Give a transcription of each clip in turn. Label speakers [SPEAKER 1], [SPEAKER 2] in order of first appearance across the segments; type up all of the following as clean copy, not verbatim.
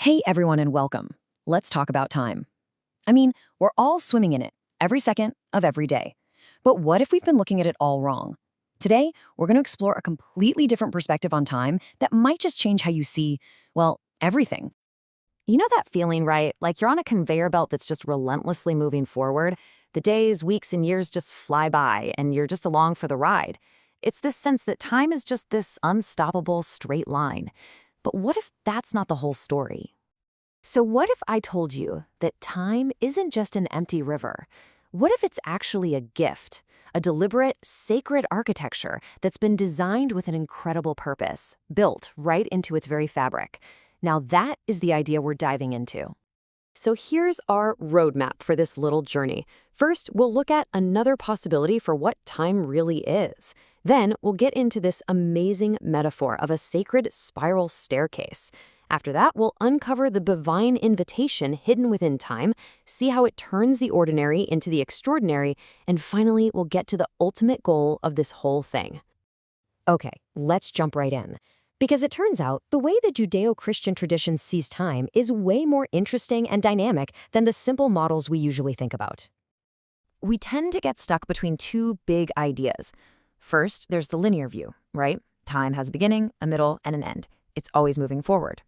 [SPEAKER 1] Hey everyone and welcome. Let's talk about time. I mean, we're all swimming in it, every second of every day. But what if we've been looking at it all wrong? Today, we're going to explore a completely different perspective on time that might just change how you see, well, everything.
[SPEAKER 2] You know that feeling, right? Like you're on a conveyor belt that's just relentlessly moving forward. The days, weeks, and years just fly by, and you're just along for the ride. It's this sense that time is just this unstoppable straight line. But what if that's not the whole story? So what if I told you that time isn't just an empty river? What if it's actually a gift, a deliberate, sacred architecture that's been designed with an incredible purpose, built right into its very fabric? Now that is the idea we're diving into. So here's our roadmap for this little journey. First, we'll look at another possibility for what time really is. Then we'll get into this amazing metaphor of a sacred spiral staircase. After that, we'll uncover the divine invitation hidden within time, see how it turns the ordinary into the extraordinary, and finally, we'll get to the ultimate goal of this whole thing.
[SPEAKER 3] Okay, let's jump right in. Because it turns out the way the Judeo-Christian tradition sees time is way more interesting and dynamic than the simple models we usually think about.
[SPEAKER 2] We tend to get stuck between two big ideas. First, there's the linear view, right? Time has a beginning, a middle, and an end. It's always moving forward.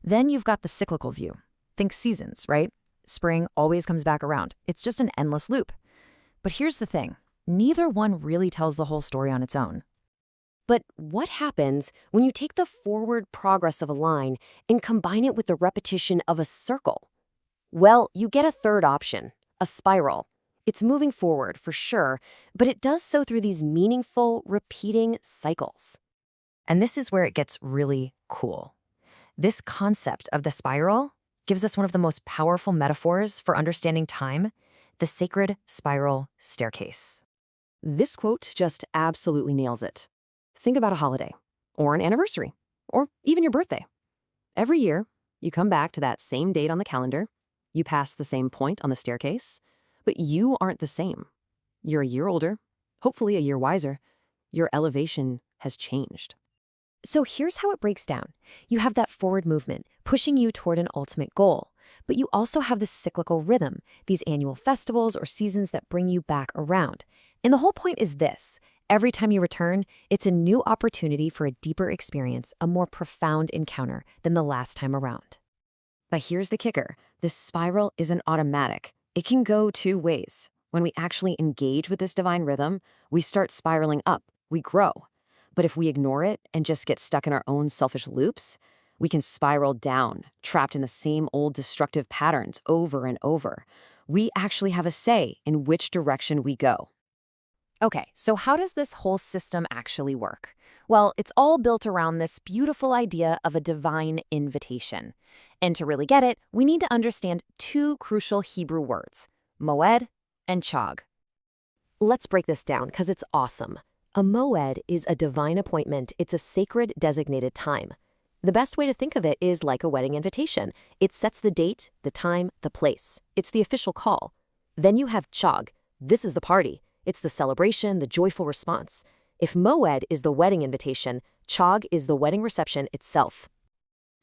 [SPEAKER 2] Then you've got the cyclical view. Think seasons, right? Spring always comes back around. It's just an endless loop. But here's the thing. Neither one really tells the whole story on its own.
[SPEAKER 3] But what happens when you take the forward progress of a line and combine it with the repetition of a circle? Well, you get a third option, a spiral. It's moving forward, for sure, but it does so through these meaningful, repeating cycles.
[SPEAKER 1] And this is where it gets really cool. This concept of the spiral gives us one of the most powerful metaphors for understanding time, the sacred spiral staircase.
[SPEAKER 3] This quote just absolutely nails it. Think about a holiday, or an anniversary, or even your birthday. Every year, you come back to that same date on the calendar, you pass the same point on the staircase, but you aren't the same. You're a year older, hopefully a year wiser. Your elevation has changed. So here's how it breaks down. You have that forward movement, pushing you toward an ultimate goal, but you also have this cyclical rhythm, these annual festivals or seasons that bring you back around. And the whole point is this. Every time you return, it's a new opportunity for a deeper experience, a more profound encounter than the last time around. But here's the kicker. This spiral isn't automatic. It can go two ways. When we actually engage with this divine rhythm, we start spiraling up, we grow. But if we ignore it and just get stuck in our own selfish loops, we can spiral down, trapped in the same old destructive patterns over and over. We actually have a say in which direction we go.
[SPEAKER 2] Okay, so how does this whole system actually work? Well, it's all built around this beautiful idea of a divine invitation. And to really get it, we need to understand two crucial Hebrew words, moed and chag.
[SPEAKER 3] Let's break this down because it's awesome. A moed is a divine appointment. It's a sacred designated time. The best way to think of it is like a wedding invitation. It sets the date, the time, the place. It's the official call. Then you have chag. This is the party. It's the celebration, the joyful response. If moed is the wedding invitation, chag is the wedding reception itself.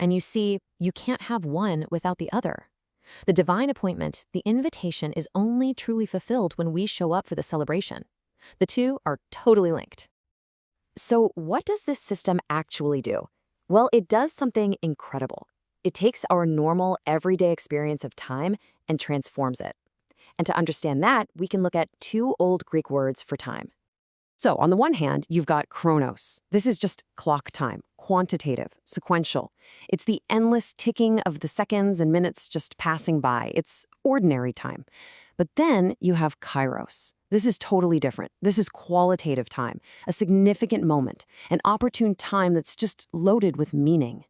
[SPEAKER 3] And you see, you can't have one without the other. The divine appointment, the invitation, is only truly fulfilled when we show up for the celebration. The two are totally linked. So what does this system actually do? Well, it does something incredible. It takes our normal, everyday experience of time and transforms it. And to understand that, we can look at two old Greek words for time. So on the one hand, you've got Chronos. This is just clock time, quantitative, sequential. It's the endless ticking of the seconds and minutes just passing by. It's ordinary time. But then you have Kairos. This is totally different. This is qualitative time, a significant moment, an opportune time that's just loaded with meaning.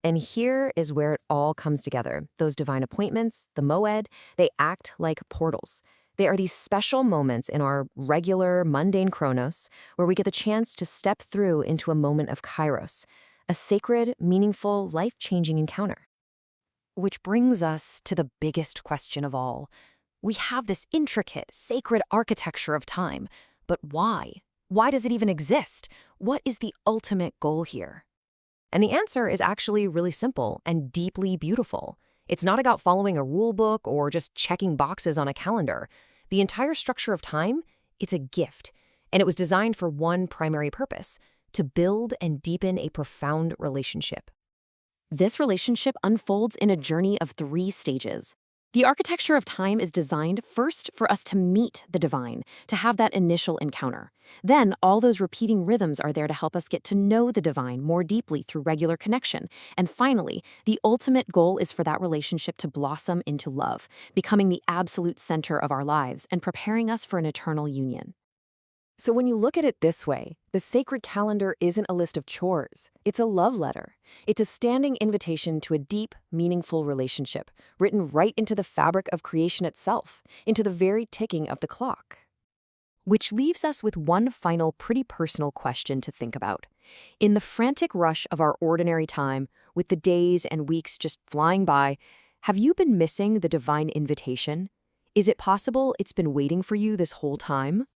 [SPEAKER 3] And here is where it all comes together. Those divine appointments, the moed, they act like portals. They are these special moments in our regular, mundane Chronos where we get the chance to step through into a moment of Kairos, a sacred, meaningful, life-changing encounter. Which brings us to the biggest question of all. We have this intricate, sacred architecture of time, but why? Why does it even exist? What is the ultimate goal here?
[SPEAKER 1] And the answer is actually really simple and deeply beautiful. It's not about following a rule book or just checking boxes on a calendar. The entire structure of time, it's a gift. And it was designed for one primary purpose: to build and deepen a profound relationship. This relationship unfolds in a journey of 3 stages. The architecture of time is designed first for us to meet the divine, to have that initial encounter. Then all those repeating rhythms are there to help us get to know the divine more deeply through regular connection. And finally, the ultimate goal is for that relationship to blossom into love, becoming the absolute center of our lives and preparing us for an eternal union. So when you look at it this way, the sacred calendar isn't a list of chores. It's a love letter. It's a standing invitation to a deep, meaningful relationship, written right into the fabric of creation itself, into the very ticking of the clock. Which leaves us with one final pretty personal question to think about. In the frantic rush of our ordinary time, with the days and weeks just flying by, have you been missing the divine invitation? Is it possible it's been waiting for you this whole time?